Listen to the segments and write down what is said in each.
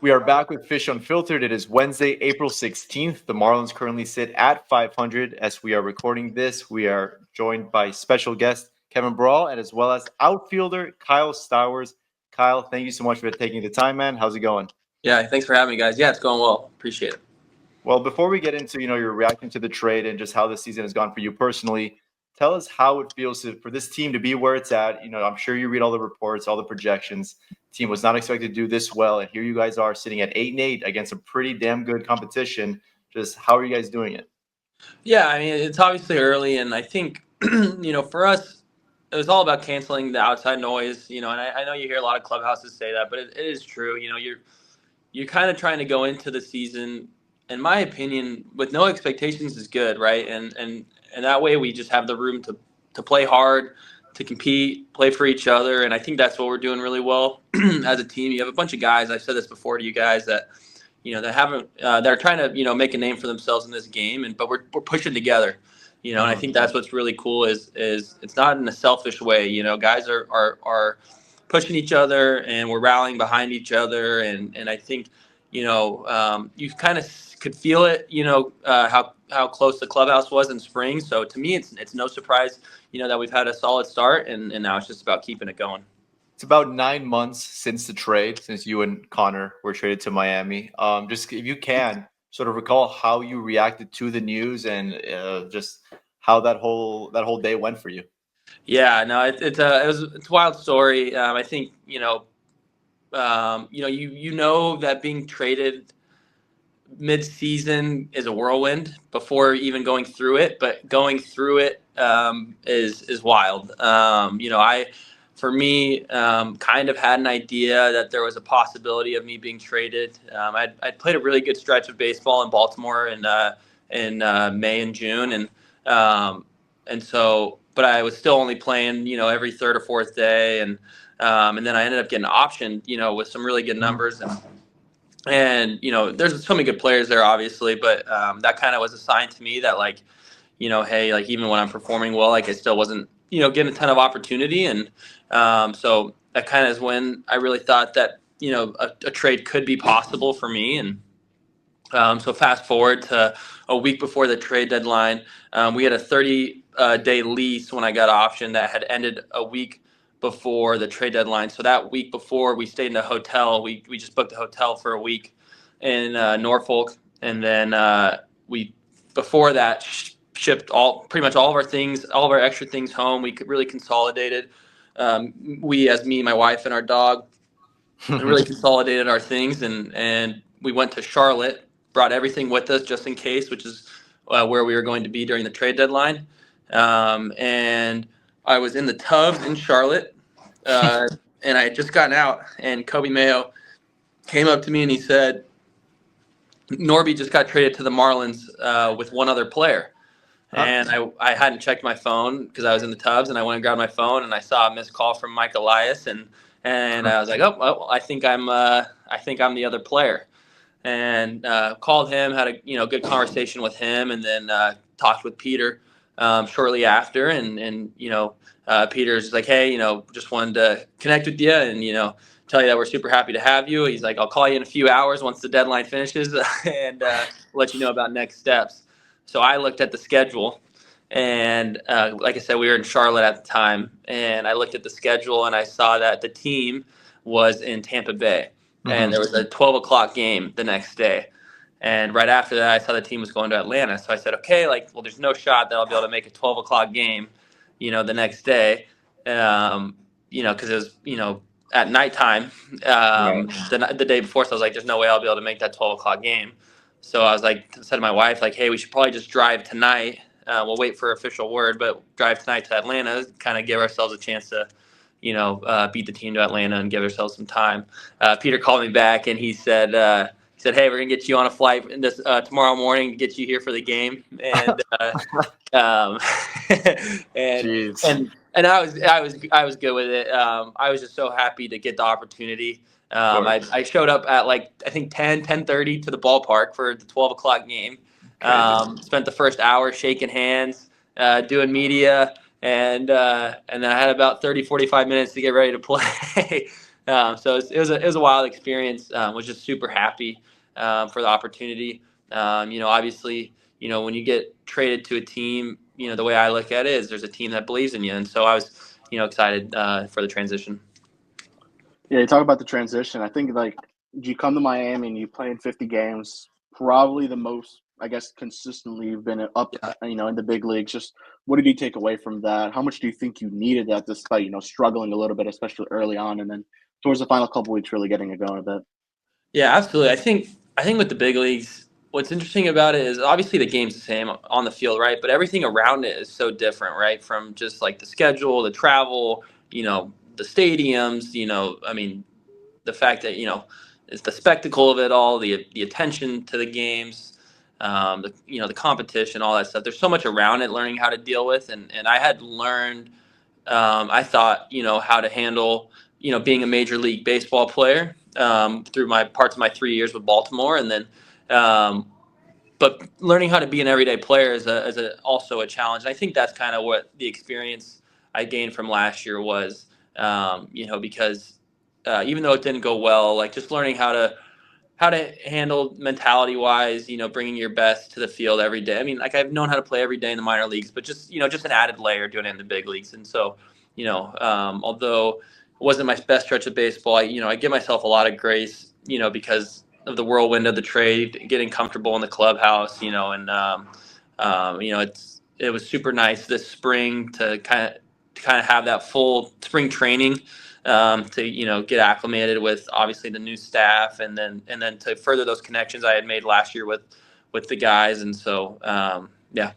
We are back with Fish Unfiltered. It is Wednesday, April 16th. The Marlins currently sit at 500 as we are recording this. We are joined by special guest Kevin Barral and as well as outfielder Kyle Stowers. Kyle, thank you so much for taking the time, man. How's it going? Yeah, thanks for having me, guys. Yeah, it's going well. Appreciate it. Well, before we get into, your reaction to the trade and just how the season has gone for you personally, tell us how it feels for this team to be where it's at. I'm sure you read all the reports, all the projections. Team was not expected to do this well, and here you guys are sitting at 8-8 against a pretty damn good competition. Just how are you guys doing it? Yeah, I mean, it's obviously early, and I think, for us, it was all about canceling the outside noise, and I know you hear a lot of clubhouses say that, but it is true. You're kind of trying to go into the season, in my opinion, with no expectations is good, right? And that way we just have the room to play hard, to compete, play for each other, and I think that's what we're doing really well as a team. You have a bunch of guys. I've said this before to you guys that that haven't they're trying to make a name for themselves in this game, but we're pushing together. And I think that's what's really cool is it's not in a selfish way. Guys are pushing each other and we're rallying behind each other, and I think you kind of could feel it. How close the clubhouse was in spring. So to me, it's no surprise that we've had a solid start, and now it's just about keeping it going. It's about 9 months since the trade, since you and Connor were traded to Miami. Just if you can sort of recall how you reacted to the news and just how that whole day went for you. Yeah, no, it's a wild story. I think you that being traded mid-season is a whirlwind before even going through it, but going through it is wild. For me, kind of had an idea that there was a possibility of me being traded. I'd played a really good stretch of baseball in Baltimore in May and June, and so, but I was still only playing, every third or fourth day, and then I ended up getting optioned, with some really good numbers, and there's so many good players there, obviously, but that kind of was a sign to me that, like, hey, like, even when I'm performing well, like, I still wasn't, getting a ton of opportunity, and so that kind of is when I really thought that a trade could be possible for me, and so fast forward to a week before the trade deadline, we had a 30-day lease when I got optioned that had ended a week before the trade deadline. So that week before, we stayed in a hotel. We just booked a hotel for a week in Norfolk, and then we before that shipped pretty much all of our things, all of our extra things home. We really consolidated. We, as me, my wife, and our dog, really consolidated our things, and we went to Charlotte. Brought everything with us just in case, which is where we were going to be during the trade deadline. And I was in the tub in Charlotte, and I had just gotten out, and Kobe Mayo came up to me and he said, Norby just got traded to the Marlins with one other player. And I hadn't checked my phone because I was in the tubs, and I went and grabbed my phone, and I saw a missed call from Mike Elias, and I was like, oh, well, I think I'm the other player. And called him, had a good conversation with him, and then talked with Peter shortly after. And Peter's just like, hey, just wanted to connect with you and tell you that we're super happy to have you. He's like, I'll call you in a few hours once the deadline finishes and let you know about next steps. So I looked at the schedule, and like I said, we were in Charlotte at the time, and I looked at the schedule and I saw that the team was in Tampa Bay. And there was a 12 o'clock game the next day. And right after that, I saw the team was going to Atlanta. So I said, okay, there's no shot that I'll be able to make a 12 o'clock game, the next day, because it was, at nighttime the day before. So I was like, there's no way I'll be able to make that 12 o'clock game. So I said to my wife, like, hey, we should probably just drive tonight. We'll wait for official word, but drive tonight to Atlanta, kind of give ourselves a chance to beat the team to Atlanta and give ourselves some time. Peter called me back and he said, hey, we're going to get you on a flight tomorrow morning to get you here for the game. And and I was good with it. I was just so happy to get the opportunity. I showed up at I think 10:30 to the ballpark for the 12 o'clock game. Spent the first hour shaking hands, doing media. And then I had about 30, 45 minutes to get ready to play. So it was a wild experience. Was just super happy for the opportunity. Obviously, when you get traded to a team, the way I look at it is there's a team that believes in you, and so I was excited for the transition. Yeah, you talk about the transition. I think like you come to Miami and you play in 50 games, probably the most, I guess, consistently you've been up, Yeah. in the big leagues. Just what did you take away from that? How much do you think you needed that despite, struggling a little bit, especially early on, and then towards the final couple weeks really getting it going a bit? Yeah, absolutely. I think with the big leagues, what's interesting about it is obviously the game's the same on the field, right? But everything around it is so different, right? From just like the schedule, the travel, the stadiums, I mean, the fact that it's the spectacle of it all, the attention to the games, the competition, all that stuff. There's so much around it, learning how to deal with, and I had learned, I thought, how to handle, being a major league baseball player through my parts of my 3 years with Baltimore, and then. But learning how to be an everyday player is also a challenge. And I think that's kind of what the experience I gained from last year was, because even though it didn't go well, like just learning how to handle mentality wise, bringing your best to the field every day. I mean, like I've known how to play every day in the minor leagues, but just an added layer doing it in the big leagues. And so, although it wasn't my best stretch of baseball, I give myself a lot of grace, because of the whirlwind of the trade, getting comfortable in the clubhouse, and it was super nice this spring to kind of have that full spring training, to get acclimated with obviously the new staff, and then to further those connections I had made last year with the guys, and so yeah.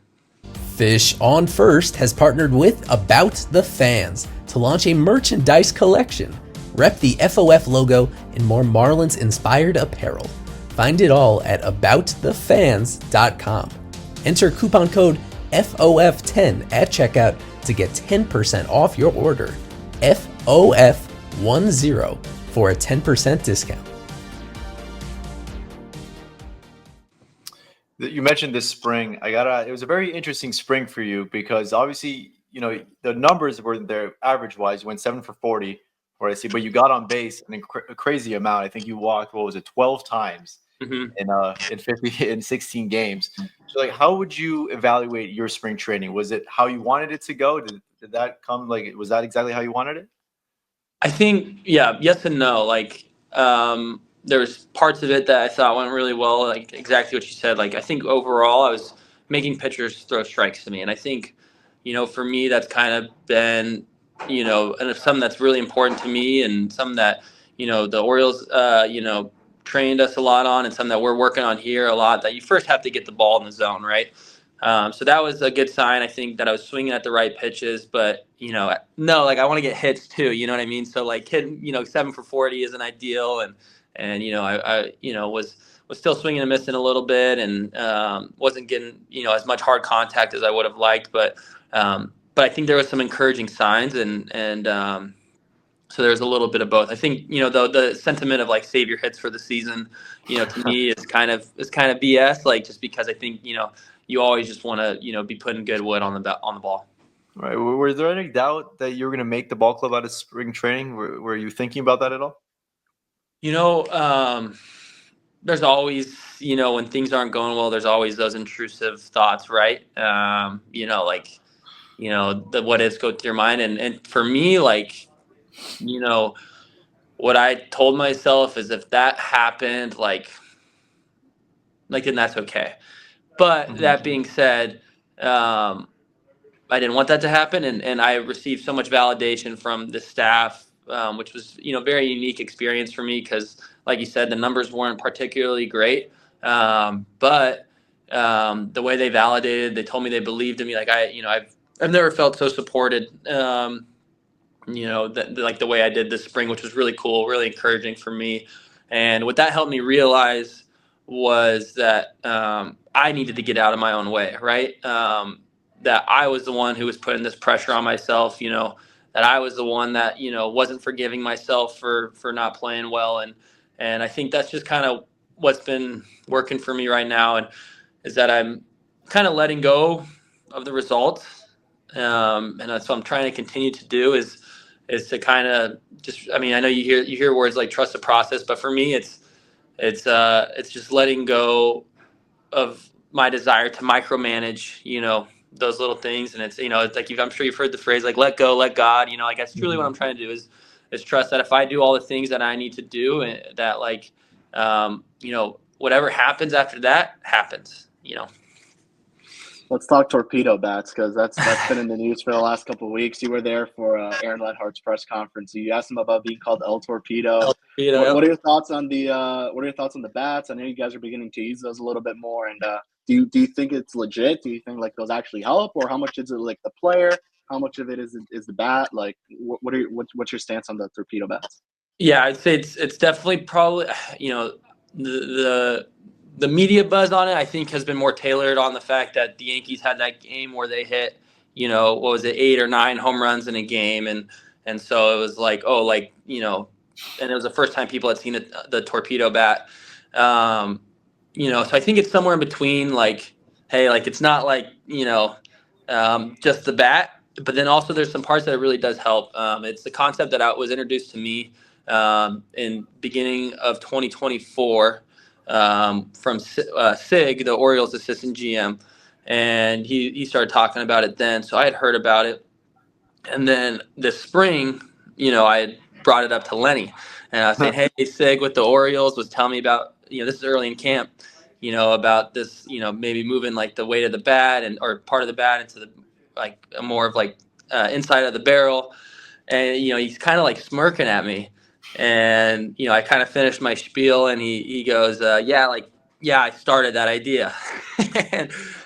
Fish on First has partnered with About the Fans to launch a merchandise collection. Rep the FOF logo in more Marlins-inspired apparel. Find it all at aboutthefans.com. Enter coupon code FOF10 at checkout to get 10% off your order. FOF10 for a 10% discount. You mentioned this spring. It was a very interesting spring for you because obviously, the numbers were there average wise. You went 7 for 40, or I see, but you got on base a crazy amount. I think you walked, 12 times in 16 games. So like, how would you evaluate your spring training? Was it how you wanted it to go? Did that come, like, was that exactly how you wanted it? I think, yeah, yes and no. Like, there's parts of it that I thought went really well, like exactly what you said. Like, I think overall I was making pitchers throw strikes to me. And I think, for me, that's kind of been, and something that's really important to me, and something that, the Orioles, trained us a lot on, and something that we're working on here a lot, that you first have to get the ball in the zone, right? So that was a good sign. I think that I was swinging at the right pitches, but no, like I want to get hits too. You know what I mean? So like hitting, 7 for 40 isn't ideal, and I was still swinging and missing a little bit, and wasn't getting as much hard contact as I would have liked, but I think there was some encouraging signs, and so there's a little bit of both. I think the sentiment of like save your hits for the season, to me is kind of BS. Like, just because I think you always just want to be putting good wood on the ball. Right. Was there any doubt that you were going to make the ball club out of spring training? Were you thinking about that at all? There's always, when things aren't going well, there's always those intrusive thoughts, right? The what ifs go through your mind, and for me, like, what I told myself is if that happened, like then that's okay. But that being said, I didn't want that to happen, and I received so much validation from the staff, which was very unique experience for me, because like you said, the numbers weren't particularly great, but the way they validated, they told me they believed in me. Like I've never felt so supported. Like the way I did this spring, which was really cool, really encouraging for me. And what that helped me realize was that I needed to get out of my own way, right? That I was the one who was putting this pressure on myself, that I was the one that, wasn't forgiving myself for not playing well. And I think that's just kind of what's been working for me right now, and is that I'm kind of letting go of the results. And that's what I'm trying to continue to do, is is to kind of just, I mean, I know you hear words like trust the process, but for me, it's just letting go of my desire to micromanage, those little things. And it's, it's like, I'm sure you've heard the phrase, like, let go, let God, like that's truly what I'm trying to do is trust that if I do all the things that I need to do, and that like, whatever happens after that happens. Let's talk torpedo bats, because that's been in the news for the last couple of weeks. You were there for Aaron Ledhart's press conference. You asked him about being called El Torpedo. What are your thoughts on the bats? I know you guys are beginning to use those a little bit more. And do you think it's legit? Do you think like those actually help, or how much is it like the player? How much of it is the bat? Like, what's your stance on the torpedo bats? Yeah, I'd say it's definitely probably the media buzz on it, I think, has been more tailored on the fact that the Yankees had that game where they hit, what was it, 8 or 9 home runs in a game, and so it was like, oh, like, and it was the first time people had seen the torpedo bat, so I think it's somewhere in between, like, hey, like it's not like just the bat, but then also there's some parts that it really does help. It's the concept that was introduced to me in beginning of 2024. From Sig, the Orioles assistant GM, and he started talking about it then. So I had heard about it, and then this spring, I had brought it up to Lenny, and I was saying, "Hey, Sig with the Orioles was telling me about this is early in camp, about this, maybe moving like the weight of the bat or part of the bat into the like more of like inside of the barrel," and he's kind of like smirking at me. And, I kind of finished my spiel, and he goes, yeah, I started that idea.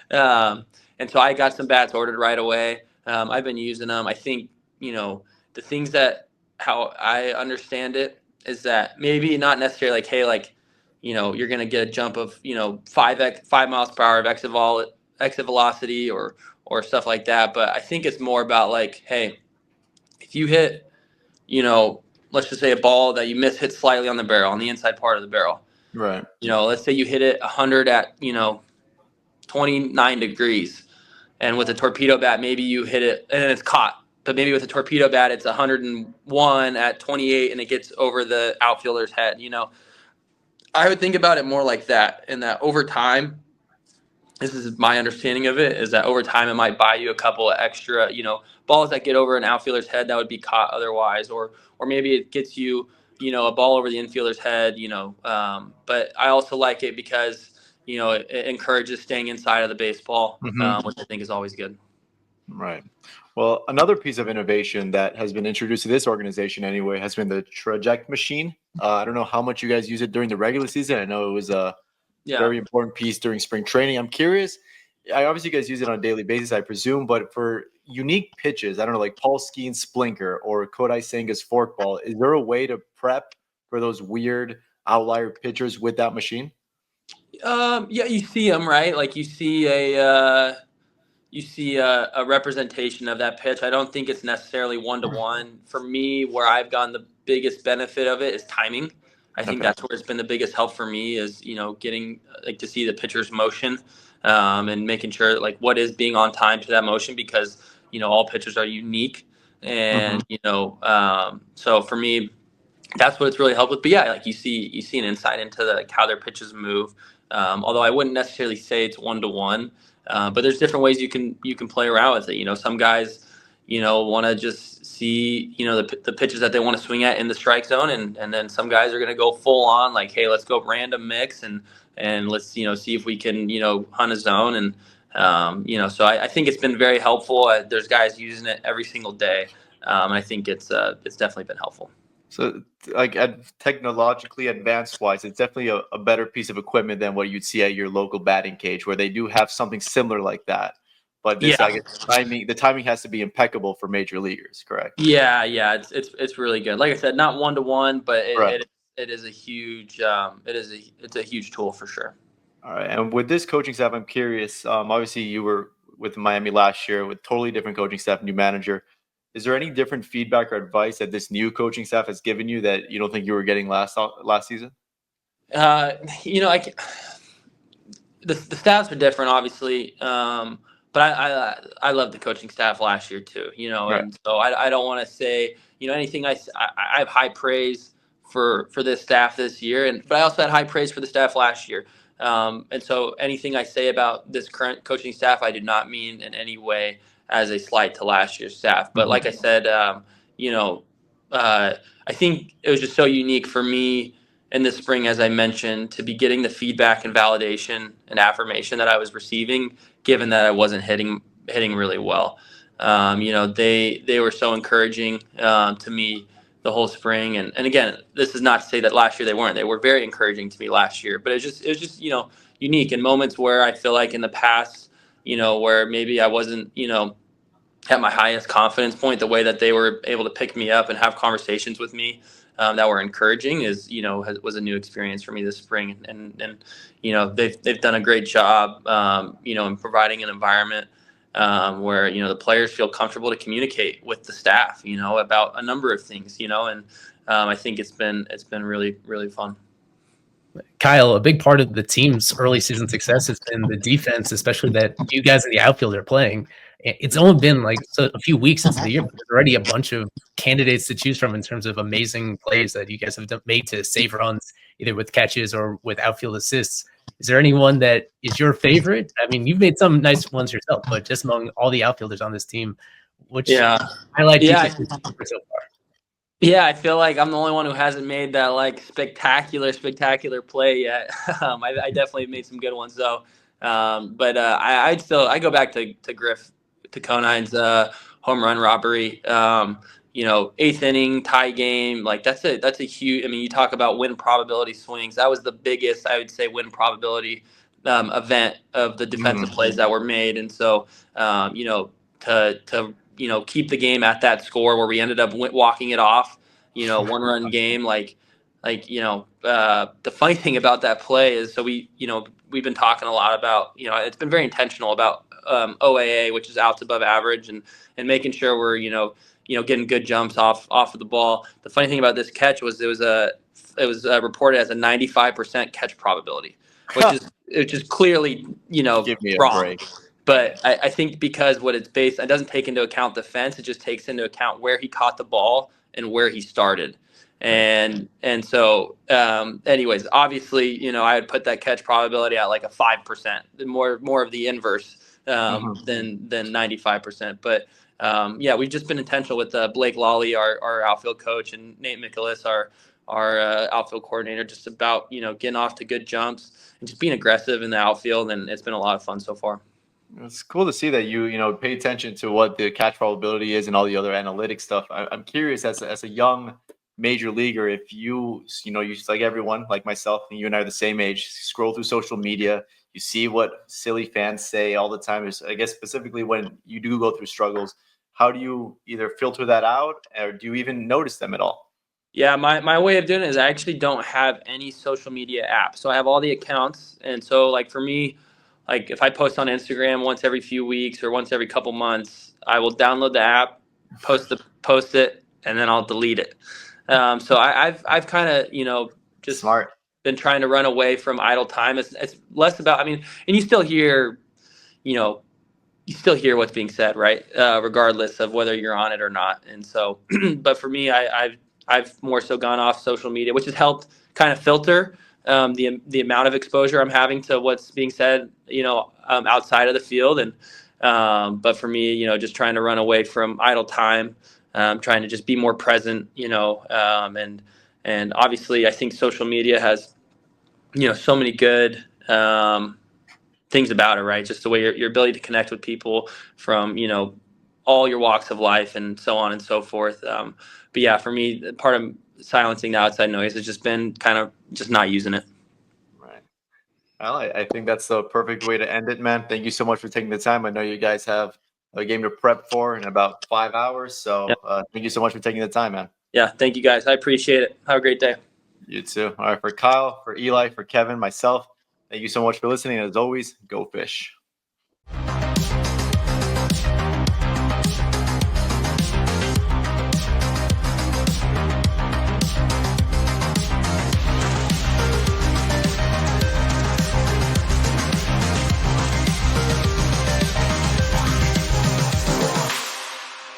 and so I got some bats ordered right away. I've been using them. I think, the things that how I understand it is that maybe not necessarily like, hey, like, you're going to get a jump of, 5 miles per hour of exit velocity or stuff like that. But I think it's more about like, hey, if you hit, let's just say a ball that you hit slightly on the barrel, on the inside part of the barrel. Right. Let's say you hit it 100 at, 29 degrees. And with a torpedo bat, maybe you hit it and it's caught. But maybe with a torpedo bat, it's 101 at 28 and it gets over the outfielder's head. I would think about it more like that, and that over time, this is my understanding of it, is that over time it might buy you a couple of extra, balls that get over an outfielder's head that would be caught otherwise, or maybe it gets you, a ball over the infielder's head, but I also like it because, it encourages staying inside of the baseball, which I think is always good. Right. Well, another piece of innovation that has been introduced to this organization anyway has been the Trajekt machine. I don't know how much you guys use it during the regular season. I know it was a very important piece during spring training. I'm curious. Obviously, you guys use it on a daily basis, I presume, but for unique pitches, I don't know, like Paul Skeen's Splinker or Kodai Senga's forkball, is there a way to prep for those weird outlier pitchers with that machine? Yeah, you see them, right? Like you see a representation of that pitch. I don't think it's necessarily 1-to-1. For me, where I've gotten the biggest benefit of it is timing. I think that's where it's been the biggest help for me is, getting like to see the pitcher's motion and making sure like what is being on time to that motion, because, all pitchers are unique. And, so for me, that's what it's really helped with. But yeah, like you see an insight into like how their pitches move. Although I wouldn't necessarily say it's 1-to-1. But there's different ways you can play around with it. Some guys, want to just see, the pitches that they want to swing at in the strike zone. And then some guys are going to go full on like, hey, let's go random mix and let's, see if we can, hunt a zone. And, so I think it's been very helpful. There's guys using it every single day. And I think it's definitely been helpful. So like technologically advanced wise, it's definitely a better piece of equipment than what you'd see at your local batting cage, where they do have something similar like that. But this, I guess, the timing has to be impeccable for major leaguers, correct? Yeah, it's really good. Like I said, not 1-to-1, but it is a huge it's a huge tool for sure. All right, and with this coaching staff, I'm curious. Obviously, you were with Miami last year with totally different coaching staff, new manager. Is there any different feedback or advice that this new coaching staff has given you that you don't think you were getting last season? The staffs are different, obviously, but I love the coaching staff last year too. And so I don't want to say anything I have high praise for this staff this year, but I also had high praise for the staff last year. And so anything I say about this current coaching staff, I did not mean in any way as a slight to last year's staff. But like I said, I think it was just so unique for me in the spring, as I mentioned, to be getting the feedback and validation and affirmation that I was receiving, given that I wasn't hitting really well. They were so encouraging to me the whole spring. And again, this is not to say that last year they weren't. They were very encouraging to me last year. But it was just unique in moments where I feel like in the past, where maybe I wasn't, at my highest confidence point, the way that they were able to pick me up and have conversations with me that were encouraging was a new experience for me this spring. And they've done a great job, in providing an environment where the players feel comfortable to communicate with the staff, about a number of things, and I think it's been really, really fun. Kyle, a big part of the team's early season success has been the defense, especially that you guys in the outfield are playing. It's only been like a few weeks into the year, but there's already a bunch of candidates to choose from in terms of amazing plays that you guys have made to save runs, either with catches or with outfield assists. Is there anyone that is your favorite? I mean, you've made some nice ones yourself, but just among all the outfielders on this team, which highlight do you think so far? Yeah, I feel like I'm the only one who hasn't made that like spectacular play yet. I definitely made some good ones though. But I go back to Griff, to Conine's home run robbery. 8th inning tie game. Like that's a huge. I mean, you talk about win probability swings. That was the biggest, I would say, win probability event of the defensive plays that were made. And so, to keep the game at that score where we ended up walking it off, 1-run game. The funny thing about that play is, so we've been talking a lot about, it's been very intentional about OAA, which is outs above average, and making sure we're, getting good jumps off of the ball. The funny thing about this catch was it was reported as a 95% catch probability, which is clearly, Give me wrong. A break. But I think because what it's based, it doesn't take into account the fence. It just takes into account where he caught the ball and where he started. And so, anyways, obviously, I would put that catch probability at like a 5%, more of the inverse than 95%. But we've just been intentional with Blake Lawley, our outfield coach, and Nate Mikolas, our outfield coordinator, just about getting off to good jumps and just being aggressive in the outfield. And it's been a lot of fun so far. It's cool to see that you pay attention to what the catch probability is and all the other analytic stuff. I'm curious, as a young major leaguer, if you like everyone, like myself, and you and I are the same age, scroll through social media, you see what silly fans say all the time. I guess specifically when you do go through struggles, how do you either filter that out, or do you even notice them at all? Yeah, my way of doing it is I actually don't have any social media app. So I have all the accounts. And so like for me, like if I post on Instagram once every few weeks or once every couple months, I will download the app, post it, and then I'll delete it. So I've kind of, just smart. Been trying to run away from idle time. It's less about, and you still hear, what's being said, right? Regardless of whether you're on it or not. And so, but for me, I've more so gone off social media, which has helped kind of filter the amount of exposure I'm having to what's being said, outside of the field. And but for me, just trying to run away from idle time, trying to just be more present, and obviously I think social media has, so many good things about it, right? Just the way your ability to connect with people from, all your walks of life and so on and so forth. But yeah, for me, part of silencing the outside noise has just been kind of just not using it. Right. Well, I think that's the perfect way to end it, man. Thank you so much for taking the time. I know you guys have a game to prep for in about 5 hours. So thank you so much for taking the time, man. Yeah. Thank you guys. I appreciate it. Have a great day. You too. All right. For Kyle, for Eli, for Kevin, myself, thank you so much for listening. As always, go Fish.